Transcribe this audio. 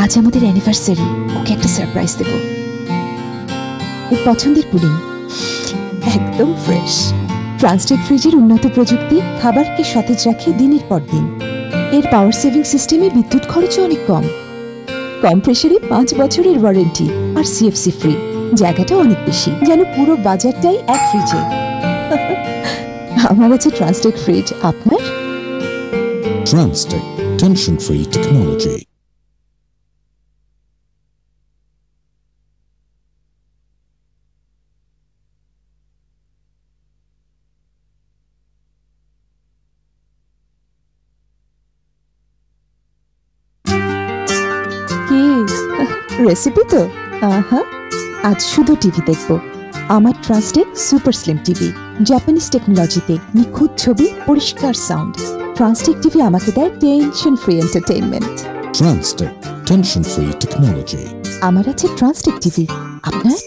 আজ আমাদের অ্যানিভার্সারি, ওকে একটা সারপ্রাইজ দেব। ওর পছন্দের পুডিং, একদম ফ্রেশ। ট্রান্সটেক ফ্রিজের উন্নত প্রযুক্তি খাবারকে সতেজ রাখে দিনের পর দিন। এর পাওয়ার সেভিং সিস্টেমে বিদ্যুৎ খরচও অনেক কম। কম প্রেসারে 5 বছরের ওয়ারেন্টি আর সিএফসি ফ্রি। জায়গাটাও অনেক বেশি, যেন পুরো বাজারটাই এক ফ্রিজে। আমার আছে ট্রান্সটেক ফ্রিজ, আপনার? Transtek, tension-free technology. কি রেসিপি তো? আহা, আজ শুধু টিভি দেখব। আমার ট্রান্সটেক সুপার স্লিম টিভি, জাপানিজ টেকনোলজিতে নিখুঁত ছবি, পরিষ্কার সাউন্ড। ট্রান্সটেক টিভি আমাকে দেয় tension free entertainment. Transtek, tension-free technology. আমার আছে ট্রান্সটেক টিভি, আপনার?